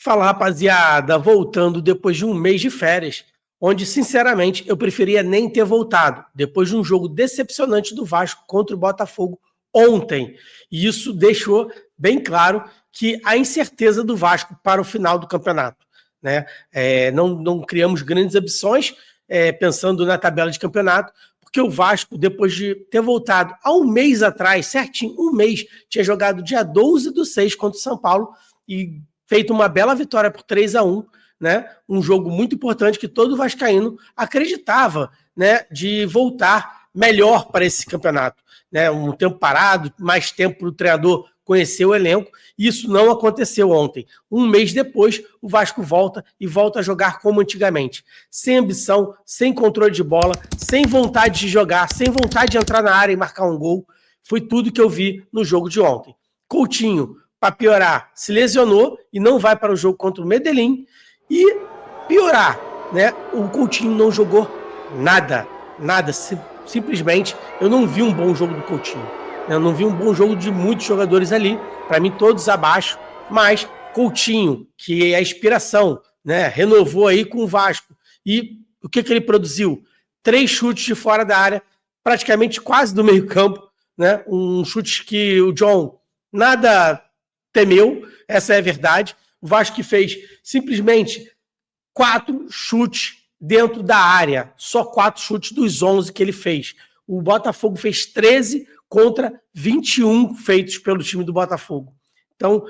Fala, rapaziada, voltando depois de um mês de férias, onde, sinceramente, eu preferia nem ter voltado, depois de um jogo decepcionante do Vasco contra o Botafogo ontem. E isso deixou bem claro que a incerteza do Vasco para o final do campeonato, né? Não criamos grandes ambições, pensando na tabela de campeonato, porque o Vasco, depois de ter voltado há um mês atrás, certinho, um mês, tinha jogado dia 12/6 contra o São Paulo e feito uma bela vitória por 3-1, né? Um jogo muito importante que todo vascaíno acreditava, né, de voltar melhor para esse campeonato, né? Um tempo parado, mais tempo para o treinador conhecer o elenco. Isso não aconteceu ontem. Um mês depois, o Vasco volta a jogar como antigamente. Sem ambição, sem controle de bola, sem vontade de jogar, sem vontade de entrar na área e marcar um gol. Foi tudo que eu vi no jogo de ontem. Coutinho, para piorar, se lesionou e não vai para o jogo contra o Medellín. E piorar, né? O Coutinho não jogou nada. Simplesmente, eu não vi um bom jogo do Coutinho. Eu não vi um bom jogo de muitos jogadores ali. Para mim, todos abaixo. Mas Coutinho, que é a inspiração, né? Renovou aí com o Vasco. E o que ele produziu? 3 chutes de fora da área, praticamente quase do meio campo, né? Um chute que o John nada temeu, essa é a verdade. O Vasco que fez simplesmente 4 chutes dentro da área, só 4 chutes dos 11 que ele fez. O Botafogo fez 13 contra 21 feitos pelo time do Botafogo. Então,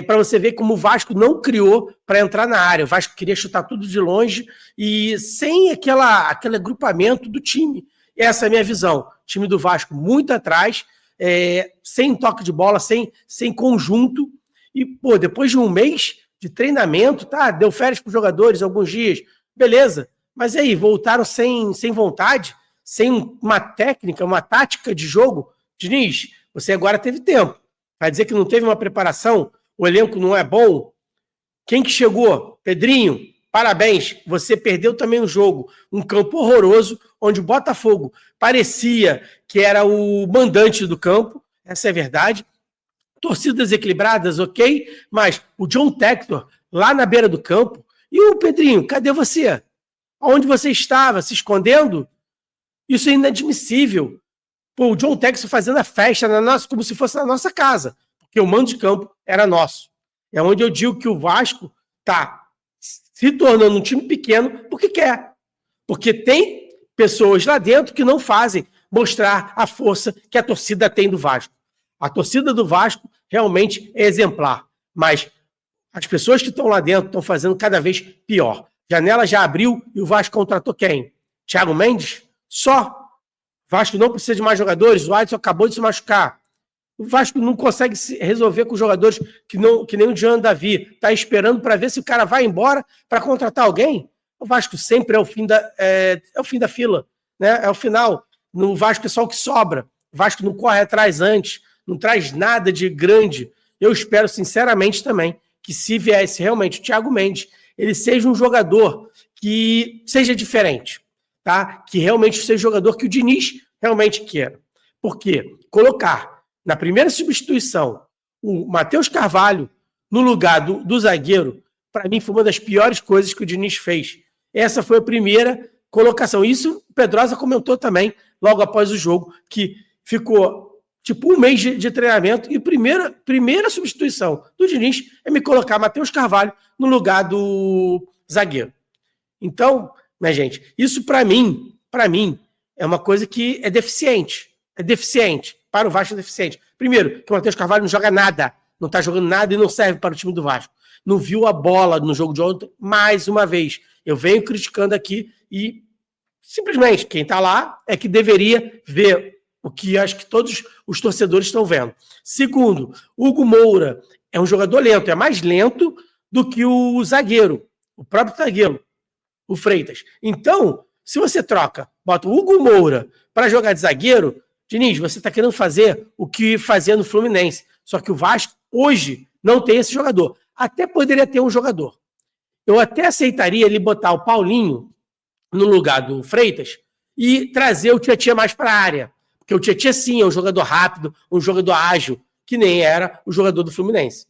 para você ver como o Vasco não criou para entrar na área. O Vasco queria chutar tudo de longe e sem aquele agrupamento do time. Essa é a minha visão. O time do Vasco muito atrás, sem toque de bola, sem conjunto. E, depois de um mês de treinamento, tá, deu férias para os jogadores alguns dias, beleza. Mas aí, voltaram sem vontade, sem uma técnica, uma tática de jogo. Diniz, você agora teve tempo. Vai dizer que não teve uma preparação? O elenco não é bom? Quem que chegou? Pedrinho, parabéns. Você perdeu também o jogo. Um campo horroroso, onde o Botafogo parecia que era o mandante do campo. Essa é a verdade. Torcidas equilibradas, ok, mas o John Tector lá na beira do campo. E o Pedrinho, cadê você? Onde você estava? Se escondendo? Isso é inadmissível. O John Tector fazendo a festa como se fosse na nossa casa, porque o mando de campo era nosso. É onde eu digo que o Vasco está se tornando um time pequeno porque quer. Porque tem pessoas lá dentro que não fazem mostrar a força que a torcida tem do Vasco. A torcida do Vasco realmente é exemplar, mas as pessoas que estão lá dentro estão fazendo cada vez pior. Janela já abriu e o Vasco contratou quem? Thiago Mendes? Só. O Vasco não precisa de mais jogadores, o Adson acabou de se machucar. O Vasco não consegue se resolver com jogadores que nem o Jean Davi. Está esperando para ver se o cara vai embora para contratar alguém. O Vasco sempre é o fim da fila, né? É o final. No Vasco é só o que sobra. O Vasco não corre atrás antes, não traz nada de grande. Eu espero, sinceramente, também, que se viesse realmente o Thiago Mendes, ele seja um jogador que seja diferente, tá? Que realmente seja um jogador que o Diniz realmente queira. Por quê? Colocar na primeira substituição o Matheus Carvalho no lugar do zagueiro, para mim foi uma das piores coisas que o Diniz fez. Essa foi a primeira colocação. Isso o Pedrosa comentou também, logo após o jogo, que ficou tipo um mês de treinamento e primeira substituição do Diniz é me colocar Matheus Carvalho no lugar do zagueiro. Então, minha gente, isso para mim, é uma coisa que é deficiente. É deficiente. Para o Vasco é deficiente. Primeiro, que o Matheus Carvalho não joga nada. Não está jogando nada e não serve para o time do Vasco. Não viu a bola no jogo de ontem, mais uma vez. Eu venho criticando aqui e simplesmente quem está lá é que deveria ver o que acho que todos os torcedores estão vendo. Segundo, Hugo Moura é um jogador lento. É mais lento do que o zagueiro. O próprio zagueiro, o Freitas. Então, se você bota o Hugo Moura para jogar de zagueiro, Diniz, você está querendo fazer o que fazia no Fluminense. Só que o Vasco, hoje, não tem esse jogador. Até poderia ter um jogador. Eu até aceitaria ele botar o Paulinho no lugar do Freitas e trazer o Tietchan mais para a área. Porque o Tietchan, sim, é um jogador rápido, um jogador ágil, que nem era o jogador do Fluminense.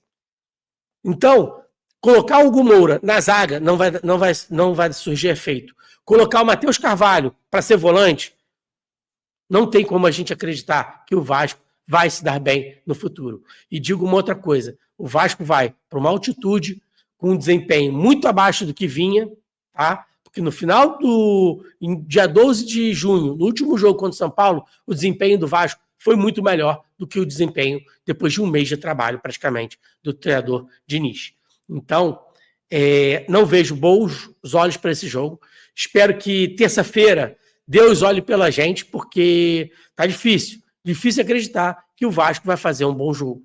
Então, Colocar o Hugo Moura na zaga não vai surgir efeito. Colocar o Matheus Carvalho para ser volante, não tem como a gente acreditar que o Vasco vai se dar bem no futuro. E digo uma outra coisa, o Vasco vai para uma altitude com um desempenho muito abaixo do que vinha, tá? Porque no final em dia 12 de junho, no último jogo contra o São Paulo, o desempenho do Vasco foi muito melhor do que o desempenho depois de um mês de trabalho, praticamente, do treinador Diniz. Então, não vejo bons olhos para esse jogo. Espero que terça-feira Deus olhe pela gente, porque tá difícil. Difícil acreditar que o Vasco vai fazer um bom jogo.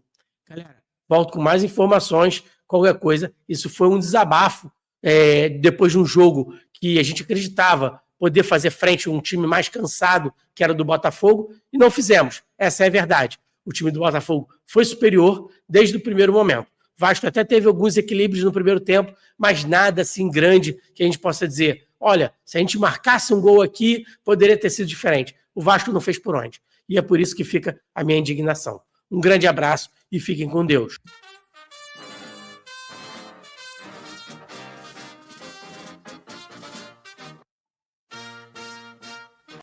Galera, volto com mais informações, qualquer coisa. Isso foi um desabafo depois de um jogo que a gente acreditava poder fazer frente a um time mais cansado, que era do Botafogo, e não fizemos. Essa é a verdade. O time do Botafogo foi superior desde o primeiro momento. O Vasco até teve alguns equilíbrios no primeiro tempo, mas nada assim grande que a gente possa dizer, olha, se a gente marcasse um gol aqui, poderia ter sido diferente. O Vasco não fez por onde. E é por isso que fica a minha indignação. Um grande abraço e fiquem com Deus.